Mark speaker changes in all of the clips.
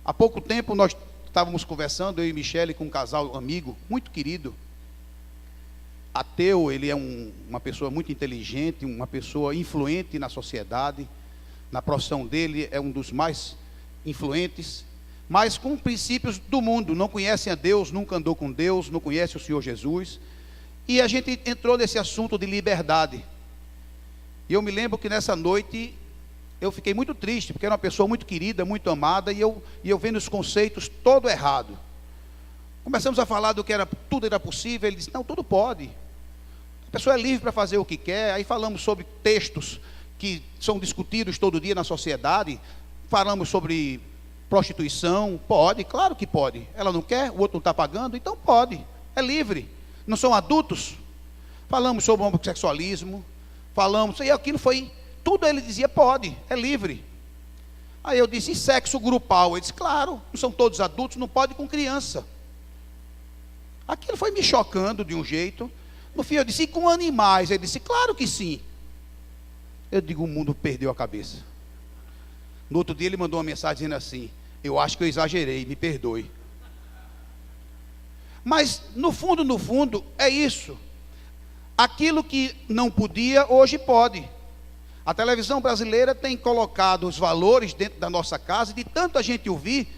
Speaker 1: Há pouco tempo nós estávamos conversando, eu e Michele, com um casal amigo, muito querido, ateu. Ele é uma pessoa muito inteligente, uma pessoa influente na sociedade, na profissão dele é um dos mais influentes, mas com princípios do mundo, não conhece a Deus, nunca andou com Deus, não conhece o Senhor Jesus, e a gente entrou nesse assunto de liberdade, e eu me lembro que nessa noite, eu fiquei muito triste, porque era uma pessoa muito querida, muito amada, e eu vendo os conceitos todo errado. Começamos a falar do que tudo era possível. Ele disse, não, tudo pode, a pessoa é livre para fazer o que quer. Aí falamos sobre textos que são discutidos todo dia na sociedade, falamos sobre prostituição. Pode, claro que pode, ela não quer, o outro não está pagando, então pode, é livre, não são adultos. Falamos sobre homossexualismo, falamos, e aquilo foi... Tudo ele dizia, pode, é livre. Aí eu disse, e sexo grupal? Ele disse, claro, não são todos adultos, não pode com criança. Aquilo foi me chocando de um jeito. No fim eu disse, e com animais? Ele disse, claro que sim. Eu digo, o mundo perdeu a cabeça. No outro dia ele mandou uma mensagem dizendo assim, eu acho que eu exagerei, me perdoe. Mas no fundo, é isso. Aquilo que não podia, hoje pode. A televisão brasileira tem colocado os valores dentro da nossa casa, e de tanto a gente ouvir,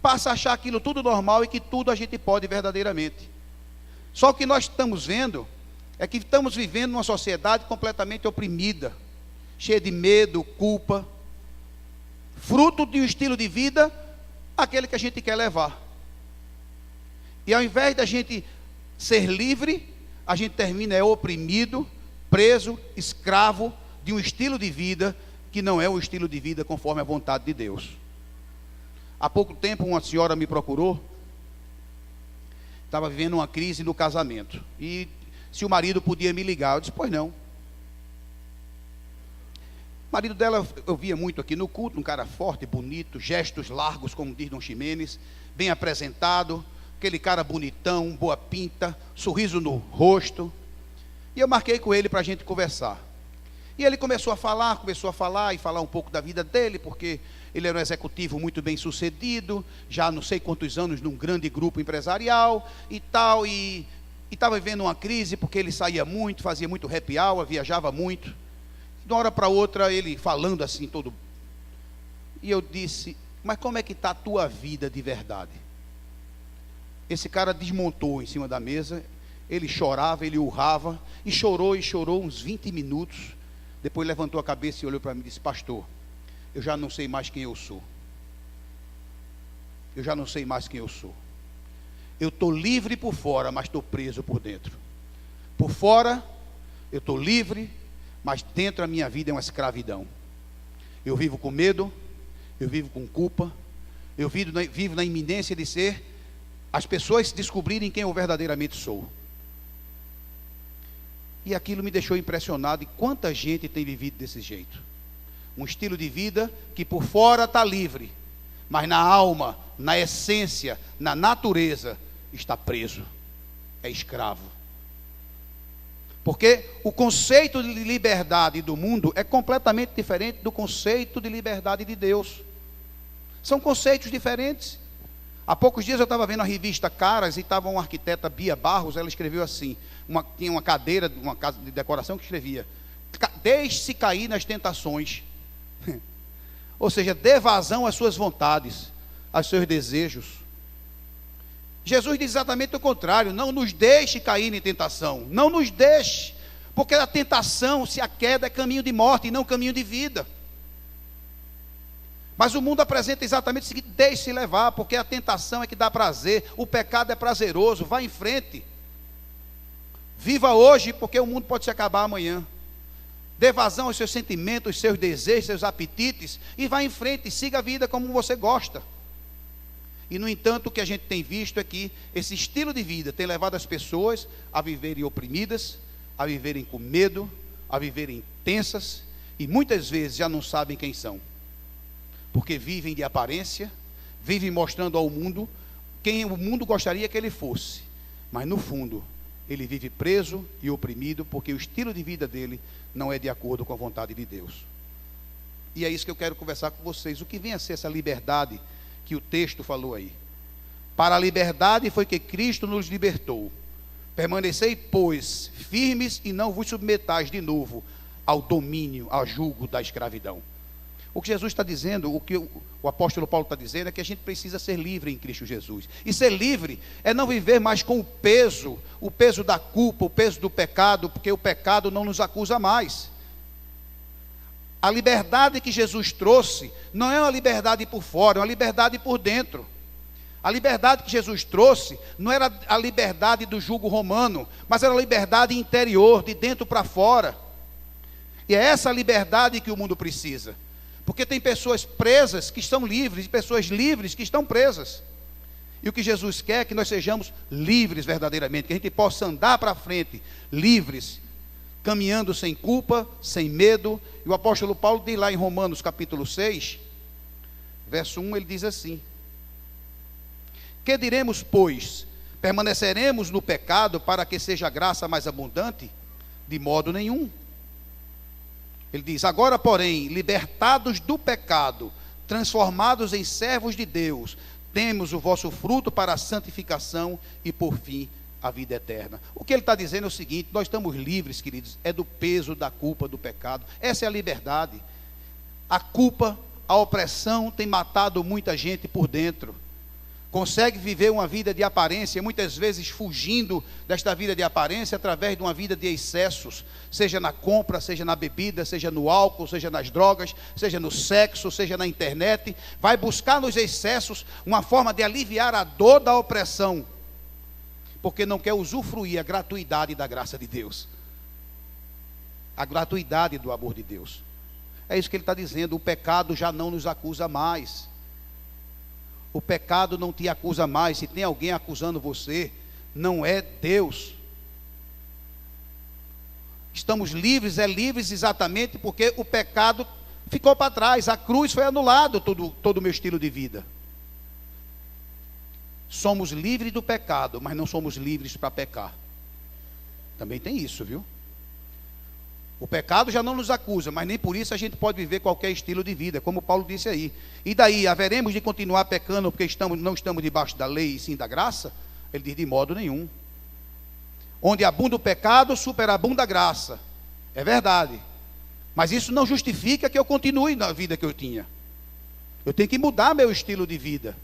Speaker 1: passa a achar aquilo tudo normal e que tudo a gente pode verdadeiramente. Só que nós estamos vendo, é que estamos vivendo numa sociedade completamente oprimida, cheia de medo, culpa, fruto de um estilo de vida, aquele que a gente quer levar. E ao invés da gente ser livre, a gente termina oprimido, preso, escravo, de um estilo de vida que não é o estilo de vida conforme a vontade de Deus. Há pouco tempo uma senhora me procurou, estava vivendo uma crise no casamento, e se o marido podia me ligar. Eu disse, pois não. O marido dela, eu via muito aqui no culto, um cara forte, bonito, gestos largos, como diz Dom Ximenes, bem apresentado, aquele cara bonitão, boa pinta, sorriso no rosto, e eu marquei com ele para a gente conversar. E ele começou a falar e falar um pouco da vida dele, porque ele era um executivo muito bem sucedido, já não sei quantos anos num grande grupo empresarial e tal, e estava vivendo uma crise, porque ele saía muito, fazia muito happy hour, viajava muito. De uma hora para outra, ele falando assim todo. E eu disse, mas como é que está a tua vida de verdade? Esse cara desmontou em cima da mesa, ele chorava, ele urrava, e chorou uns 20 minutos. Depois levantou a cabeça e olhou para mim e disse, pastor, eu já não sei mais quem eu sou. Eu já não sei mais quem eu sou. Eu estou livre por fora, mas estou preso por dentro. Por fora, eu estou livre, mas dentro a minha vida é uma escravidão. Eu vivo com medo, eu vivo com culpa, eu vivo na iminência de ser, as pessoas descobrirem quem eu verdadeiramente sou. E aquilo me deixou impressionado, e quanta gente tem vivido desse jeito. Um estilo de vida que por fora está livre, mas na alma, na essência, na natureza, está preso, é escravo. Porque o conceito de liberdade do mundo é completamente diferente do conceito de liberdade de Deus. São conceitos diferentes. Há poucos dias eu estava vendo a revista Caras, e estava uma arquiteta, Bia Barros, ela escreveu assim, tinha uma cadeira, uma casa de decoração que escrevia, deixe-se cair nas tentações. Ou seja, dê vazão às suas vontades, aos seus desejos. Jesus diz exatamente o contrário, não nos deixe cair em tentação, não nos deixe, porque a tentação, se a queda é caminho de morte e não caminho de vida. Mas o mundo apresenta exatamente o seguinte, deixe-se levar, porque a tentação é que dá prazer, o pecado é prazeroso, vá em frente. Viva hoje, porque o mundo pode se acabar amanhã. Dê vazão aos seus sentimentos, aos seus desejos, seus apetites, e vá em frente, siga a vida como você gosta. E no entanto, o que a gente tem visto é que esse estilo de vida tem levado as pessoas a viverem oprimidas, a viverem com medo, a viverem tensas, e muitas vezes já não sabem quem são. Porque vivem de aparência, vivem mostrando ao mundo quem o mundo gostaria que ele fosse, mas no fundo ele vive preso e oprimido, porque o estilo de vida dele não é de acordo com a vontade de Deus. E é isso que eu quero conversar com vocês, o que vem a ser essa liberdade que o texto falou aí. Para a liberdade foi que Cristo nos libertou. Permanecei, pois, firmes e não vos submetais de novo ao domínio, ao jugo da escravidão. O que Jesus está dizendo, o que o apóstolo Paulo está dizendo, é que a gente precisa ser livre em Cristo Jesus. E ser livre é não viver mais com o peso da culpa, o peso do pecado, porque o pecado não nos acusa mais. A liberdade que Jesus trouxe não é uma liberdade por fora, é uma liberdade por dentro. A liberdade que Jesus trouxe não era a liberdade do jugo romano, mas era a liberdade interior, de dentro para fora. E é essa liberdade que o mundo precisa. Porque tem pessoas presas que estão livres, e pessoas livres que estão presas. E o que Jesus quer é que nós sejamos livres verdadeiramente, que a gente possa andar para frente, livres, caminhando sem culpa, sem medo. E o apóstolo Paulo diz lá em Romanos capítulo 6, verso 1, ele diz assim: que diremos, pois? Permaneceremos no pecado para que seja a graça mais abundante? De modo nenhum. Ele diz: agora, porém, libertados do pecado, transformados em servos de Deus, temos o vosso fruto para a santificação e, por fim, a vida eterna. O que ele está dizendo é o seguinte: nós estamos livres, queridos, é do peso da culpa, do pecado. Essa é a liberdade. A culpa, a opressão tem matado muita gente por dentro. Consegue viver uma vida de aparência, muitas vezes fugindo desta vida de aparência através de uma vida de excessos, seja na compra, seja na bebida, seja no álcool, seja nas drogas, seja no sexo, seja na internet. Vai buscar nos excessos uma forma de aliviar a dor da opressão, porque não quer usufruir a gratuidade da graça de Deus, a gratuidade do amor de Deus. É isso que ele está dizendo: o pecado já não nos acusa mais. O pecado não te acusa mais. Se tem alguém acusando você, não é Deus. Estamos livres, livres exatamente porque o pecado ficou para trás. A cruz foi anulado, todo o meu estilo de vida. Somos livres do pecado, mas não somos livres para pecar. Também tem isso, viu? O pecado já não nos acusa, mas nem por isso a gente pode viver qualquer estilo de vida, como Paulo disse aí. E daí, haveremos de continuar pecando porque não estamos debaixo da lei e sim da graça? Ele diz: de modo nenhum. Onde abunda o pecado, superabunda a graça. É verdade. Mas isso não justifica que eu continue na vida que eu tinha. Eu tenho que mudar meu estilo de vida.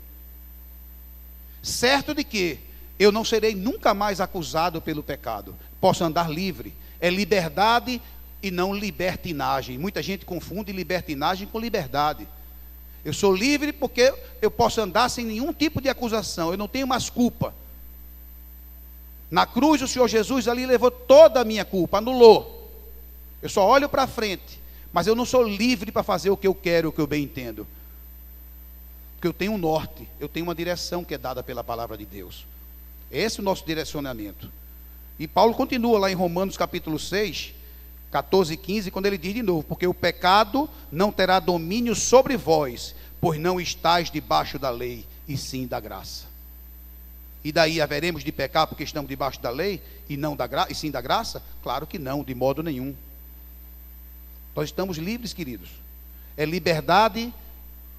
Speaker 1: Certo de que eu não serei nunca mais acusado pelo pecado. Posso andar livre. É liberdade e não libertinagem. Muita gente confunde libertinagem com liberdade. Eu sou livre porque eu posso andar sem nenhum tipo de acusação. Eu não tenho mais culpa. Na cruz o Senhor Jesus ali levou toda a minha culpa, anulou. Eu só olho para frente, mas eu não sou livre para fazer o que eu quero, o que eu bem entendo. Porque eu tenho um norte, eu tenho uma direção que é dada pela palavra de Deus. Esse é o nosso direcionamento. E Paulo continua lá em Romanos capítulo 6, 14 e 15, quando ele diz de novo: porque o pecado não terá domínio sobre vós, pois não estáis debaixo da lei, e sim da graça. E daí haveremos de pecar porque estamos debaixo da lei e não e sim da graça? Claro que não, de modo nenhum. Nós estamos livres, queridos. É liberdade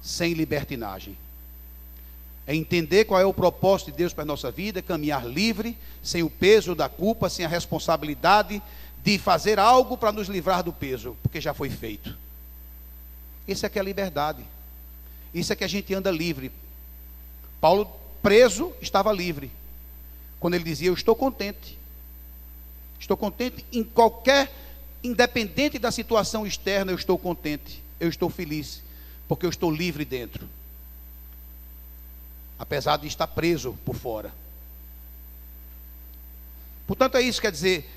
Speaker 1: sem libertinagem. É entender qual é o propósito de Deus para a nossa vida, caminhar livre, sem o peso da culpa, sem a responsabilidade de fazer algo para nos livrar do peso, porque já foi feito. Isso é que é a liberdade. Isso é que a gente anda livre. Paulo, preso, estava livre. Quando ele dizia: eu estou contente. Estou contente em qualquer, independente da situação externa, eu estou contente. Eu estou feliz, porque eu estou livre dentro. Apesar de estar preso por fora. Portanto, é isso, quer dizer,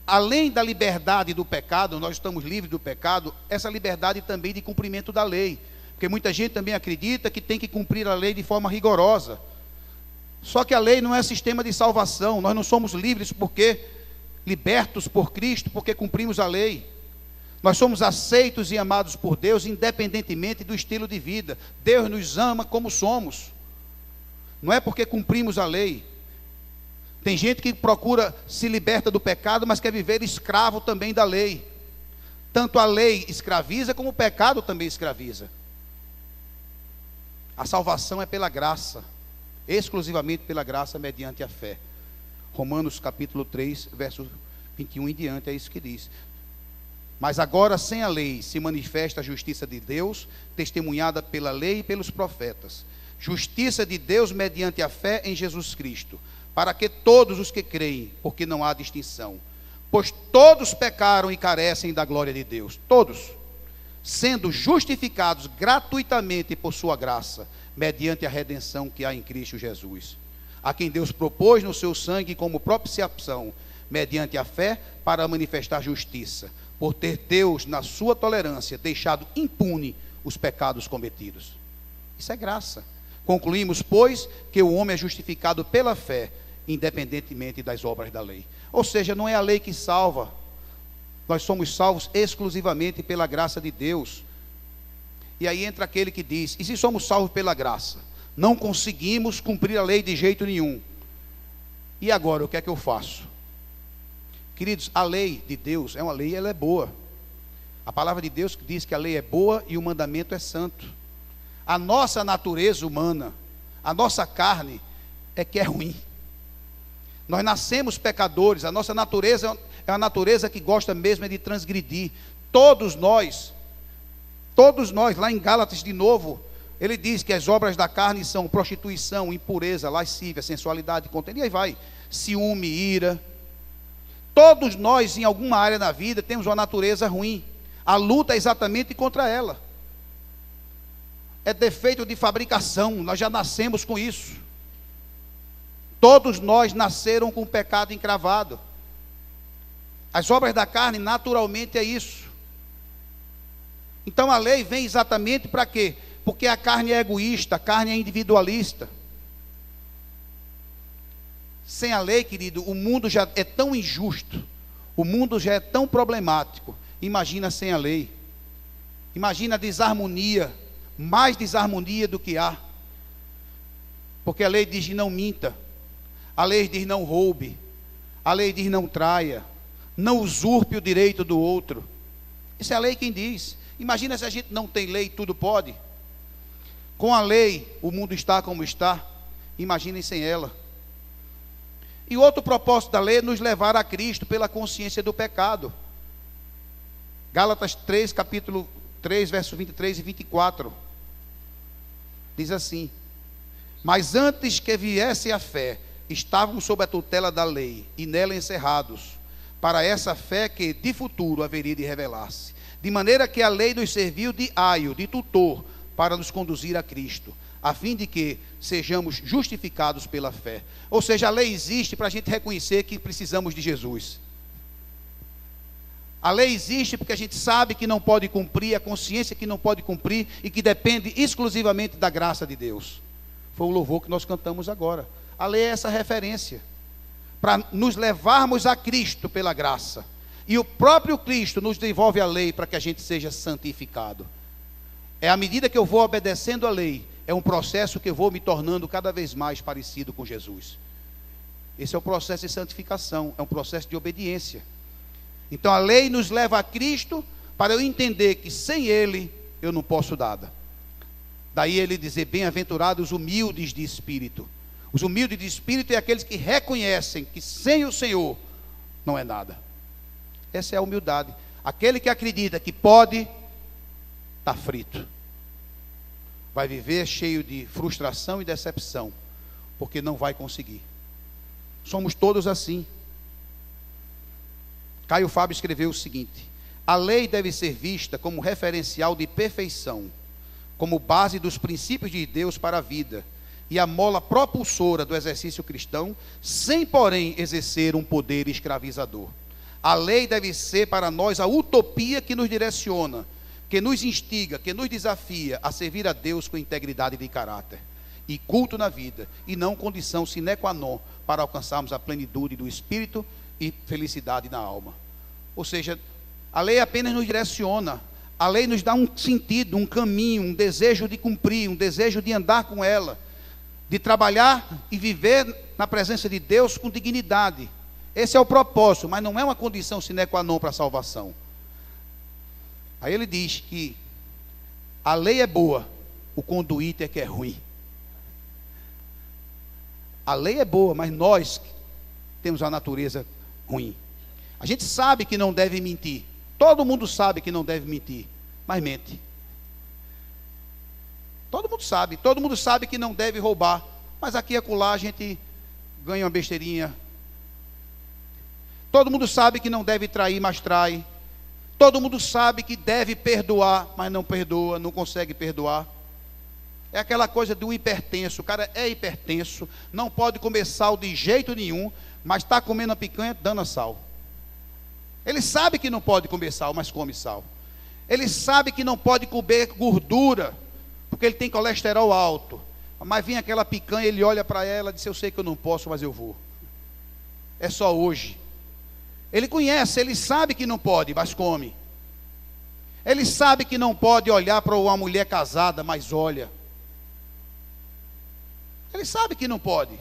Speaker 1: além da liberdade do pecado, nós estamos livres do pecado, essa liberdade também de cumprimento da lei. Porque muita gente também acredita que tem que cumprir a lei de forma rigorosa. Só que a lei não é sistema de salvação. Nós não somos livres porque libertos por Cristo, porque cumprimos a lei. Nós somos aceitos e amados por Deus, independentemente do estilo de vida. Deus nos ama como somos. Não é porque cumprimos a lei. Tem gente que procura se liberta do pecado, mas quer viver escravo também da lei. Tanto a lei escraviza, como o pecado também escraviza. A salvação é pela graça, exclusivamente pela graça mediante a fé. Romanos capítulo 3, verso 21 em diante, é isso que diz. Mas agora sem a lei se manifesta a justiça de Deus, testemunhada pela lei e pelos profetas. Justiça de Deus mediante a fé em Jesus Cristo, para que todos os que creem, porque não há distinção, pois todos pecaram e carecem da glória de Deus, todos, sendo justificados gratuitamente por sua graça, mediante a redenção que há em Cristo Jesus, a quem Deus propôs no seu sangue como propiciação, mediante a fé, para manifestar justiça, por ter Deus, na sua tolerância, deixado impune os pecados cometidos. Isso é graça. Concluímos, pois, que o homem é justificado pela fé, independentemente das obras da lei. Ou seja, não é a lei que salva. Nós somos salvos exclusivamente pela graça de Deus. E aí entra aquele que diz: e se somos salvos pela graça? Não conseguimos cumprir a lei de jeito nenhum. E agora, o que é que eu faço? Queridos, a lei de Deus é uma lei, ela é boa. A palavra de Deus diz que a lei é boa e o mandamento é santo. A nossa natureza humana, a nossa carne, é que é ruim. Nós nascemos pecadores, a nossa natureza é uma natureza que gosta mesmo de transgredir. Todos nós, lá em Gálatas de novo, ele diz que as obras da carne são prostituição, impureza, lascívia, sensualidade, contenda, e aí vai, ciúme, ira. Todos nós, em alguma área da vida, temos uma natureza ruim. A luta é exatamente contra ela. É defeito de fabricação, nós já nascemos com isso. Todos nós nasceram com o pecado encravado. As obras da carne, naturalmente, é isso. Então a lei vem exatamente para quê? Porque a carne é egoísta, a carne é individualista. Sem a lei, querido, o mundo já é tão injusto, o mundo já é tão problemático. Imagina sem a lei. Imagina a desarmonia, mais desarmonia do que há. Porque a lei diz não minta, a lei diz não roube, a lei diz não traia, não usurpe o direito do outro. Isso é a lei quem diz. Imagina se a gente não tem lei, tudo pode. Com a lei, o mundo está como está. Imaginem sem ela. E outro propósito da lei é nos levar a Cristo pela consciência do pecado. Gálatas 3, capítulo 3, versos 23 e 24. Diz assim: mas antes que viesse a fé, estavam sob a tutela da lei, e nela encerrados, para essa fé que de futuro haveria de revelar-se. De maneira que a lei nos serviu de aio, de tutor, para nos conduzir a Cristo, a fim de que sejamos justificados pela fé. Ou seja, a lei existe para a gente reconhecer que precisamos de Jesus. A lei existe porque a gente sabe que não pode cumprir, a consciência que não pode cumprir e que depende exclusivamente da graça de Deus. Foi o louvor que nós cantamos agora. A lei é essa referência para nos levarmos a Cristo pela graça. E o próprio Cristo nos devolve a lei para que a gente seja santificado. É à medida que eu vou obedecendo a lei, é um processo que eu vou me tornando cada vez mais parecido com Jesus. Esse é o processo de santificação, é um processo de obediência. Então a lei nos leva a Cristo para eu entender que sem Ele eu não posso nada. Daí ele dizer: bem-aventurados os humildes de espírito. Os humildes de espírito é aqueles que reconhecem que sem o Senhor não é nada. Essa é a humildade. Aquele que acredita que pode, está frito. Vai viver cheio de frustração e decepção, porque não vai conseguir. Somos todos assim. Caio Fábio escreveu o seguinte: a lei deve ser vista como referencial de perfeição, como base dos princípios de Deus para a vida, e a mola propulsora do exercício cristão, sem porém exercer um poder escravizador. A lei deve ser para nós a utopia que nos direciona, que nos instiga, que nos desafia a servir a Deus com integridade de caráter e culto na vida, e não condição sine qua non para alcançarmos a plenitude do Espírito e felicidade na alma. Ou seja, a lei apenas nos direciona, a lei nos dá um sentido, um caminho, um desejo de cumprir, um desejo de andar com ela, de trabalhar e viver na presença de Deus com dignidade. Esse é o propósito, mas não é uma condição sine qua non para a salvação. Aí ele diz que a lei é boa, o conduíte é que é ruim. A lei é boa, mas nós temos a natureza ruim. A gente sabe que não deve mentir. Todo mundo sabe que não deve mentir, mas mente. Todo mundo sabe que não deve roubar, mas aqui e acolá a gente ganha uma besteirinha. Todo mundo sabe que não deve trair, mas trai. Todo mundo sabe que deve perdoar, mas não perdoa, não consegue perdoar. É aquela coisa do hipertenso. O cara é hipertenso, não pode comer sal de jeito nenhum, mas está comendo a picanha dando a sal. Ele sabe que não pode comer sal, mas come sal. Ele sabe que não pode comer gordura, porque ele tem colesterol alto. Mas vem aquela picanha, ele olha para ela e diz: eu sei que eu não posso, mas eu vou. É só hoje. Ele conhece, ele sabe que não pode, mas come. Ele sabe que não pode olhar para uma mulher casada, mas olha. Ele sabe que não pode,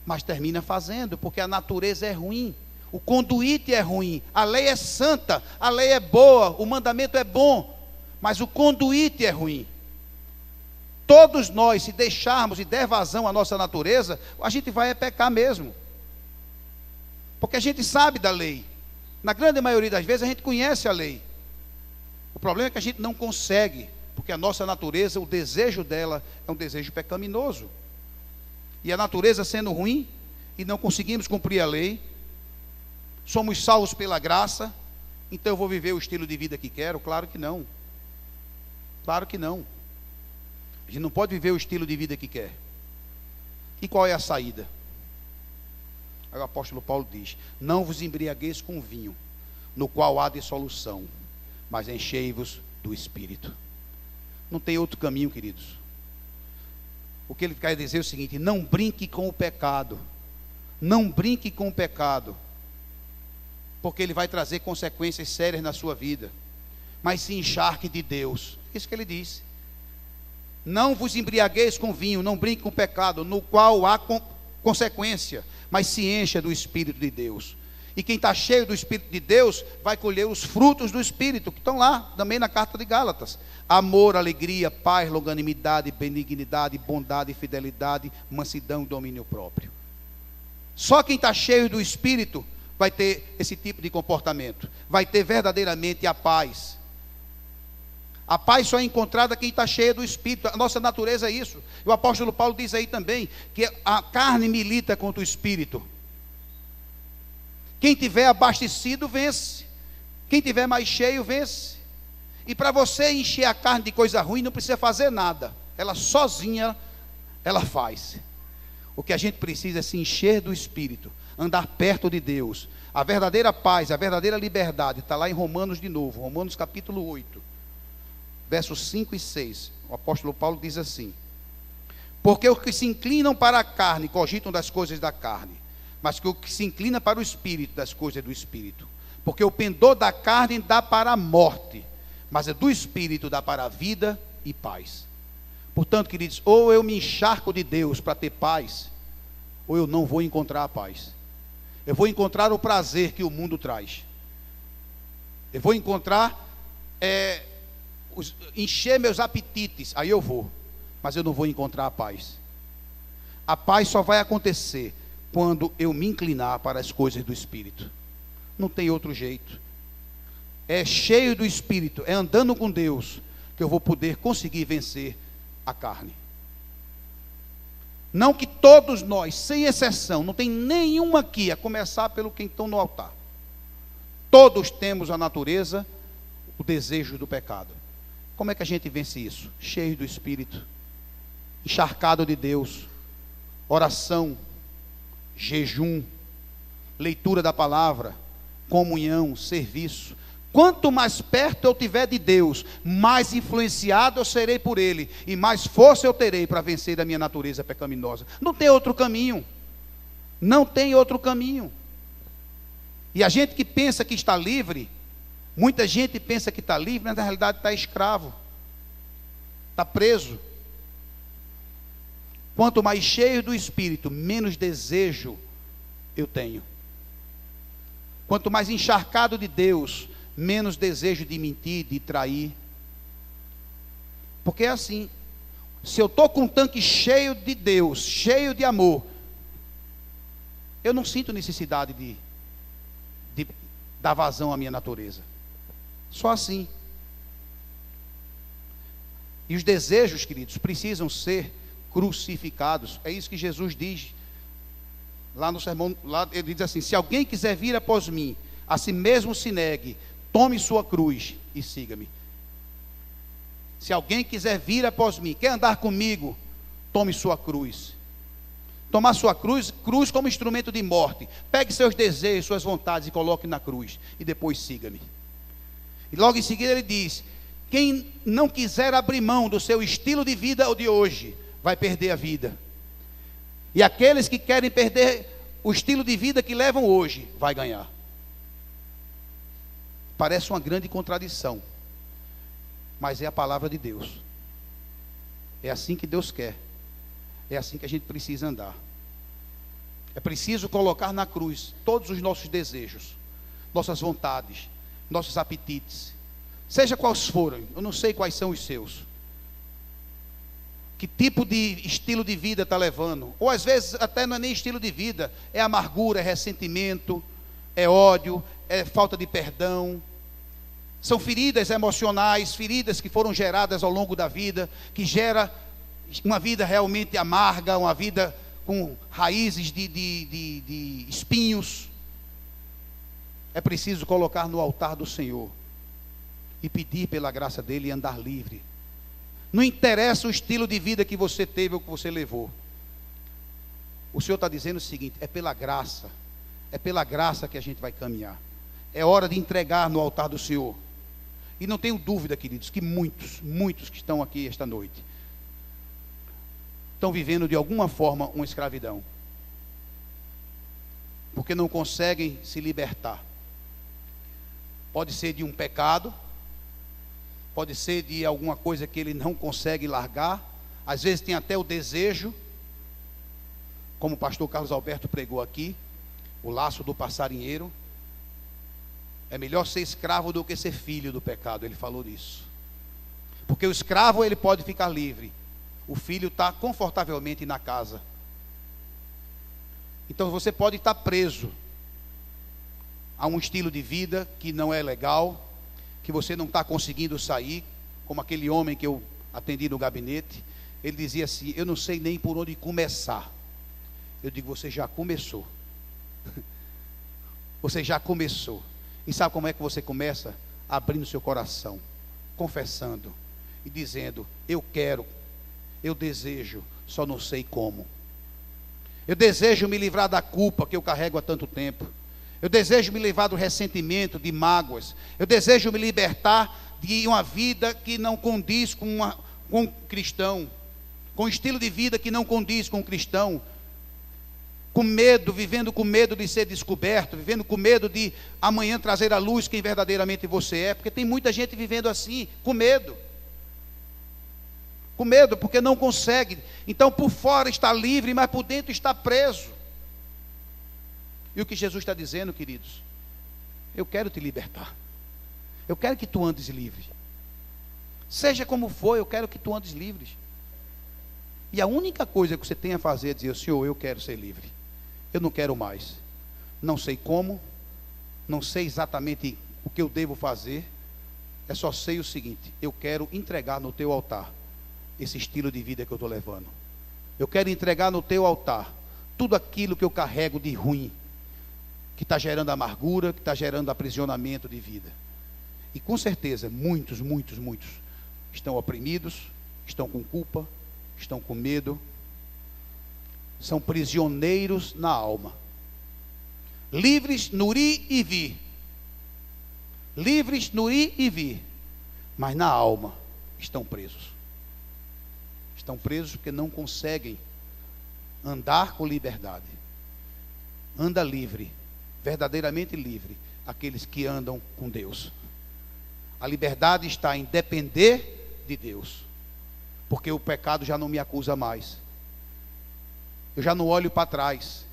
Speaker 1: mas termina fazendo, porque a natureza é ruim. O conduíte é ruim, a lei é santa, a lei é boa, o mandamento é bom, mas o conduíte é ruim. Todos nós, se deixarmos e der vazão à nossa natureza, a gente vai pecar mesmo. Porque a gente sabe da lei. Na grande maioria das vezes a gente conhece a lei. O problema é que a gente não consegue, porque a nossa natureza, o desejo dela é um desejo pecaminoso. E a natureza sendo ruim, e não conseguimos cumprir a lei, somos salvos pela graça, então eu vou viver o estilo de vida que quero? Claro que não. Claro que não. A gente não pode viver o estilo de vida que quer. E qual é a saída? Aí o apóstolo Paulo diz: não vos embriagueis com vinho, no qual há dissolução, mas enchei-vos do Espírito. Não tem outro caminho, queridos. O que ele quer dizer é o seguinte: não brinque com o pecado. Não brinque com o pecado, porque ele vai trazer consequências sérias na sua vida. Mas se encharque de Deus. Isso que ele disse. Não vos embriagueis com vinho, não brinque com o pecado, no qual há consequência, mas se encha do Espírito de Deus. E quem está cheio do Espírito de Deus vai colher os frutos do Espírito, que estão lá também na carta de Gálatas: amor, alegria, paz, longanimidade, benignidade, bondade, fidelidade, mansidão e domínio próprio. Só quem está cheio do Espírito vai ter esse tipo de comportamento, vai ter verdadeiramente a paz. A paz só é encontrada quem está cheio do Espírito. A nossa natureza é isso. E o apóstolo Paulo diz aí também que a carne milita contra o Espírito. Quem tiver abastecido vence, quem tiver mais cheio vence. E para você encher a carne de coisa ruim, não precisa fazer nada, ela sozinha ela faz. O que a gente precisa é se encher do Espírito, andar perto de Deus. A verdadeira paz, a verdadeira liberdade está lá em Romanos de novo, Romanos capítulo 8, versos 5 e 6. O apóstolo Paulo diz assim: porque os que se inclinam para a carne cogitam das coisas da carne, mas que o que se inclina para o Espírito, das coisas do Espírito. Porque o pendor da carne dá para a morte, mas a do Espírito dá para a vida e paz. Portanto, queridos, ou eu me encharco de Deus para ter paz, ou eu não vou encontrar a paz. Eu vou encontrar o prazer que o mundo traz. Eu vou encontrar, encher meus apetites, aí eu vou, mas eu não vou encontrar a paz. A paz só vai acontecer quando eu me inclinar para as coisas do Espírito. Não tem outro jeito. É cheio do Espírito, é andando com Deus, que eu vou poder conseguir vencer a carne. Não que todos nós, sem exceção, não tem nenhum aqui, a começar pelo quem estão no altar, todos temos a natureza, o desejo do pecado. Como é que a gente vence isso? Cheio do Espírito, encharcado de Deus, oração, jejum, leitura da palavra, comunhão, serviço. Quanto mais perto eu tiver de Deus, mais influenciado eu serei por Ele, e mais força eu terei para vencer a minha natureza pecaminosa. Não tem outro caminho. Não tem outro caminho. E a gente que pensa que está livre, muita gente pensa que está livre, mas na realidade está escravo, está preso. Quanto mais cheio do Espírito, menos desejo eu tenho. Quanto mais encharcado de Deus, menos desejo de mentir, de trair. Porque é assim, se eu estou com um tanque cheio de Deus, cheio de amor, eu não sinto necessidade de dar vazão à minha natureza. Só assim. E os desejos, queridos, precisam ser crucificados. É isso que Jesus diz lá no sermão. Lá ele diz assim: se alguém quiser vir após mim, a si mesmo se negue, tome sua cruz e siga-me. Se alguém quiser vir após mim, quer andar comigo, tome sua cruz. Tomar sua cruz como instrumento de morte. Pegue seus desejos, suas vontades e coloque na cruz. E depois siga-me. E logo em seguida ele diz: quem não quiser abrir mão do seu estilo de vida de hoje, vai perder a vida. E aqueles que querem perder o estilo de vida que levam hoje, vai ganhar. Parece uma grande contradição, mas é a palavra de Deus. É assim que Deus quer. É assim que a gente precisa andar. É preciso colocar na cruz todos os nossos desejos, nossas vontades, nossos apetites, seja quais forem. Eu não sei quais são os seus. Que tipo de estilo de vida está levando? Ou às vezes até não é nem estilo de vida, é amargura, é ressentimento, é ódio, é falta de perdão. São feridas emocionais, feridas que foram geradas ao longo da vida, que gera uma vida realmente amarga, uma vida com raízes de espinhos. É preciso colocar no altar do Senhor e pedir pela graça dele e andar livre. Não interessa o estilo de vida que você teve ou que você levou. O Senhor está dizendo o seguinte: é pela graça que a gente vai caminhar. É hora de entregar no altar do Senhor. E não tenho dúvida, queridos, que muitos que estão aqui esta noite estão vivendo de alguma forma uma escravidão, porque não conseguem se libertar. Pode ser de um pecado, pode ser de alguma coisa que ele não consegue largar. Às vezes tem até o desejo, como o pastor Carlos Alberto pregou aqui, o laço do passarinheiro. É melhor ser escravo do que ser filho do pecado. Ele falou disso. Porque o escravo ele pode ficar livre, o filho está confortavelmente na casa. Então você pode estar preso a um estilo de vida que não é legal, que você não está conseguindo sair, como aquele homem que eu atendi no gabinete. Ele dizia assim: eu não sei nem por onde começar. Eu digo: você já começou. Você já começou. E sabe como é que você começa? Abrindo seu coração, confessando e dizendo: eu quero, eu desejo, só não sei como. Eu desejo me livrar da culpa que eu carrego há tanto tempo. Eu desejo me livrar do ressentimento, de mágoas. Eu desejo me libertar de uma vida que não condiz com um cristão, com um estilo de vida que não condiz com um cristão. Com medo, vivendo com medo de ser descoberto, vivendo com medo de amanhã trazer à luz quem verdadeiramente você é, porque tem muita gente vivendo assim, com medo, porque não consegue. Então por fora está livre, mas por dentro está preso. E o que Jesus está dizendo, queridos: eu quero te libertar, eu quero que tu andes livre, seja como for, eu quero que tu andes livre. E a única coisa que você tem a fazer é dizer: Senhor, eu quero ser livre. Eu não quero mais. Não sei como, não sei exatamente o que eu devo fazer. É só sei o seguinte: eu quero entregar no teu altar esse estilo de vida que eu estou levando. Eu quero entregar no teu altar tudo aquilo que eu carrego de ruim, que está gerando amargura, que está gerando aprisionamento de vida. E com certeza muitos estão oprimidos, estão com culpa, estão com medo, são prisioneiros na alma, livres no ir e vir, mas na alma estão presos. Estão presos porque não conseguem andar com liberdade. Anda livre, verdadeiramente livre, aqueles que andam com Deus. A liberdade está em depender de Deus, porque o pecado já não me acusa mais. Eu já não olho para trás.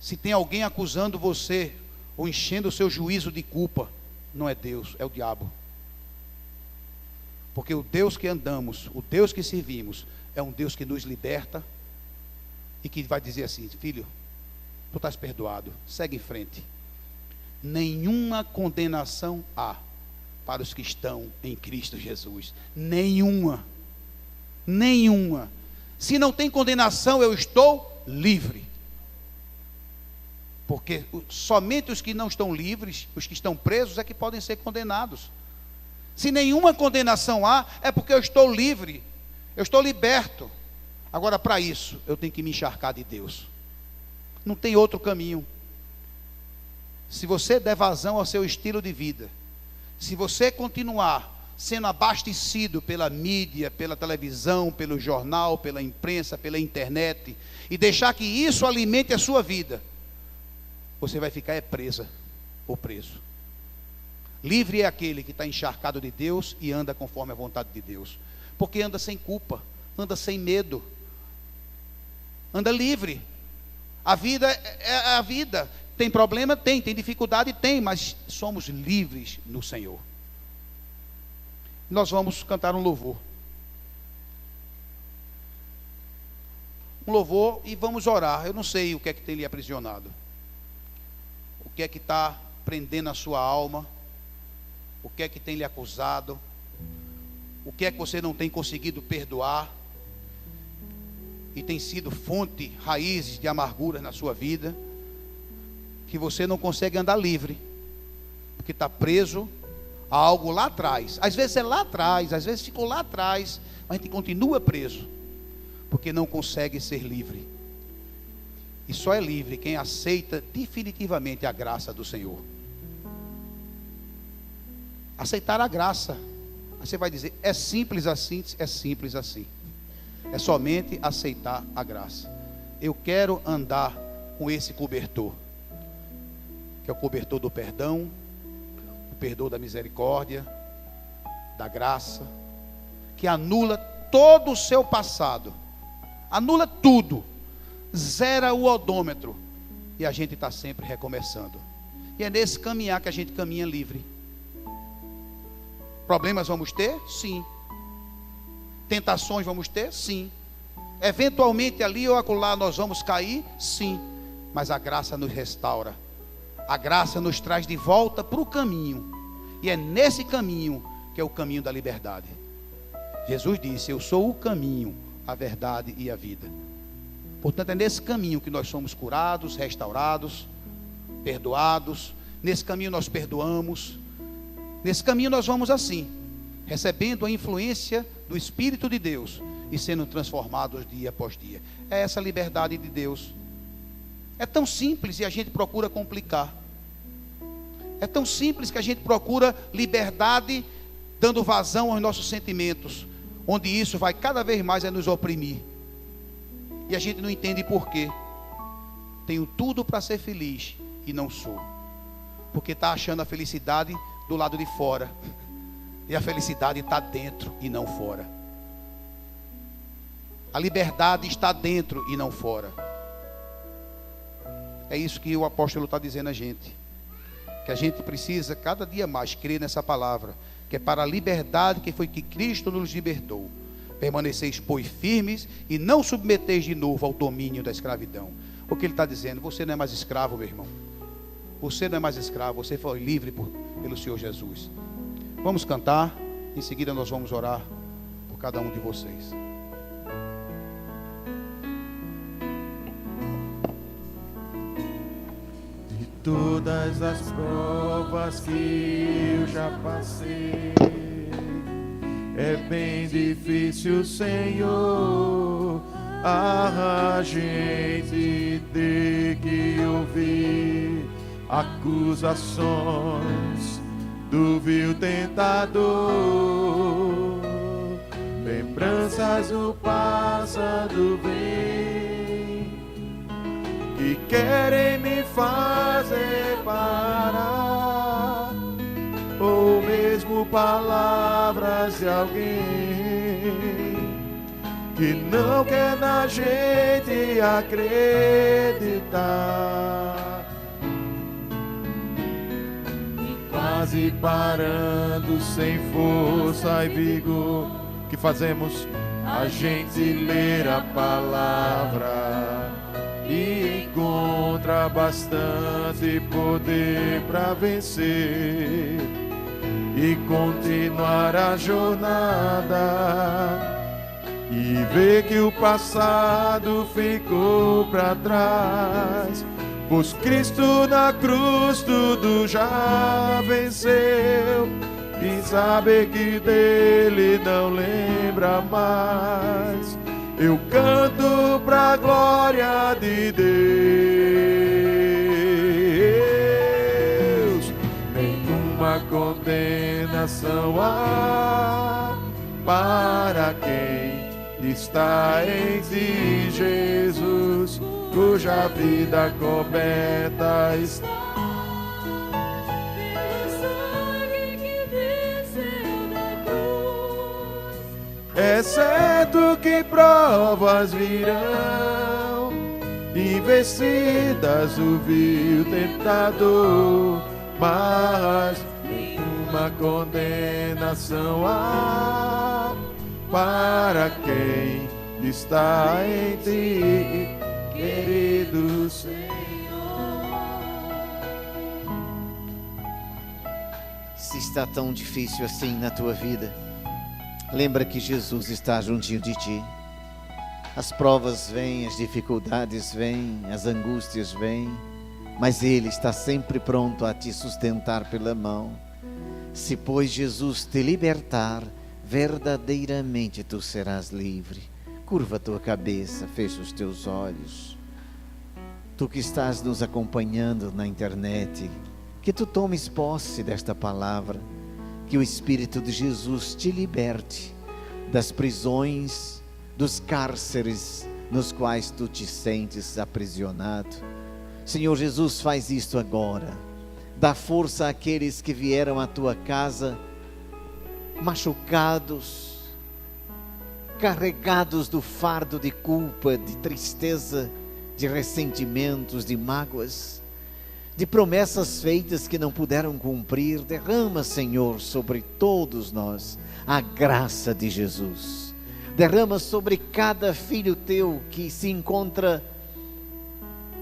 Speaker 1: Se tem alguém acusando você ou enchendo o seu juízo de culpa, não é Deus, é o diabo. Porque o Deus que andamos, o Deus que servimos, é um Deus que nos liberta e que vai dizer assim: filho, tu estás perdoado, segue em frente. Nenhuma condenação há para os que estão em Cristo Jesus. Nenhuma. Nenhuma. Se não tem condenação, eu estou livre. Porque somente os que não estão livres, os que estão presos, é que podem ser condenados. Se nenhuma condenação há, é porque eu estou livre, eu estou liberto. Agora, para isso, eu tenho que me encharcar de Deus. Não tem outro caminho. Se você der vazão ao seu estilo de vida, se você continuar sendo abastecido pela mídia, pela televisão, pelo jornal, pela imprensa, pela internet, e deixar que isso alimente a sua vida, você vai ficar presa ou preso. Livre é aquele que está encharcado de Deus e anda conforme a vontade de Deus, porque anda sem culpa, anda sem medo, anda livre. A vida é a vida. Tem problema? Tem dificuldade? Tem, mas somos livres no Senhor. Nós vamos cantar um louvor. Um louvor e vamos orar. Eu não sei o que é que tem lhe aprisionado. O que é que está prendendo a sua alma. O que é que tem lhe acusado. O que é que você não tem conseguido perdoar. E tem sido fonte, raízes de amargura na sua vida. Que você não consegue andar livre. Porque está preso a algo lá atrás. Às vezes é lá atrás, às vezes ficou lá atrás, mas a gente continua preso, porque não consegue ser livre. E só é livre quem aceita definitivamente a graça do Senhor. Aceitar a graça. Aí você vai dizer: é simples assim? É simples assim. É somente aceitar a graça. Eu quero andar com esse cobertor, que é o cobertor do perdão, o perdão da misericórdia, da graça, que anula todo o seu passado, anula tudo, zera o odômetro, e a gente está sempre recomeçando. E é nesse caminhar que a gente caminha livre. Problemas vamos ter? Sim. Tentações vamos ter? Sim. Eventualmente ali ou acolá nós vamos cair? Sim. Mas a graça nos restaura. A graça nos traz de volta para o caminho. E é nesse caminho que é o caminho da liberdade. Jesus disse: eu sou o caminho, a verdade e a vida. Portanto, é nesse caminho que nós somos curados, restaurados, perdoados. Nesse caminho nós perdoamos. Nesse caminho nós vamos assim, recebendo a influência do Espírito de Deus e sendo transformados dia após dia. É essa liberdade de Deus. É tão simples e a gente procura complicar. É tão simples que a gente procura liberdade, dando vazão aos nossos sentimentos, onde isso vai cada vez mais nos oprimir. E a gente não entende por quê. Tenho tudo para ser feliz e não sou, porque está achando a felicidade do lado de fora, e a felicidade está dentro e não fora. A liberdade está dentro e não fora. É isso que o apóstolo está dizendo a gente, que a gente precisa cada dia mais crer nessa palavra, que é para a liberdade que foi que Cristo nos libertou. Permaneceis, pois, firmes e não submeteis de novo ao domínio da escravidão. O que ele está dizendo: você não é mais escravo, meu irmão. Você não é mais escravo, você foi livre pelo Senhor Jesus. Vamos cantar, em seguida nós vamos orar por cada um de vocês.
Speaker 2: De todas as provas que eu já passei, é bem difícil, Senhor, a gente ter que ouvir acusações do vil tentador, lembranças do passado vem, que querem me fazer parar, ou mesmo palavras de alguém que não quer na gente acreditar. quase parando, sem força e vigor. O que fazemos? A gente ler a palavra e encontra bastante poder para vencer e continuar a jornada. E ver que o passado ficou para trás, pois Cristo na cruz tudo já venceu. E saber que dele não lembra mais, eu canto pra glória de Deus. Nenhuma condenação há para quem está em ti, Jesus, cuja vida coberta está pelo sangue que desceu da cruz. É certo que provas virão, investidas o vil tentador, mas nenhuma condenação há para quem está em ti, querido Senhor.
Speaker 3: Se está tão difícil assim na tua vida, lembra que Jesus está juntinho de ti. As provas vêm, as dificuldades vêm, as angústias vêm, mas Ele está sempre pronto a te sustentar pela mão. Se, pois, Jesus te libertar, verdadeiramente tu serás livre. Curva a tua cabeça, fecha os teus olhos. Tu que estás nos acompanhando na internet, que tu tomes posse desta palavra, que o Espírito de Jesus te liberte das prisões, dos cárceres nos quais tu te sentes aprisionado. Senhor Jesus, faz isto agora. Dá força àqueles que vieram à tua casa machucados, carregados do fardo de culpa, de tristeza, de ressentimentos, de mágoas, de promessas feitas que não puderam cumprir. Derrama, Senhor, sobre todos nós a graça de Jesus. Derrama sobre cada filho teu que se encontra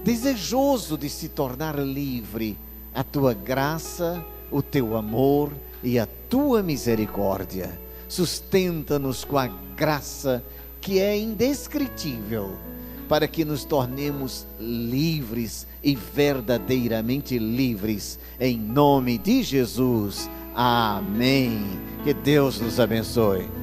Speaker 3: desejoso de se tornar livre, a tua graça, o teu amor e a tua misericórdia. Sustenta-nos com a graça que é indescritível, para que nos tornemos livres e verdadeiramente livres, em nome de Jesus. Amém. Que Deus nos abençoe.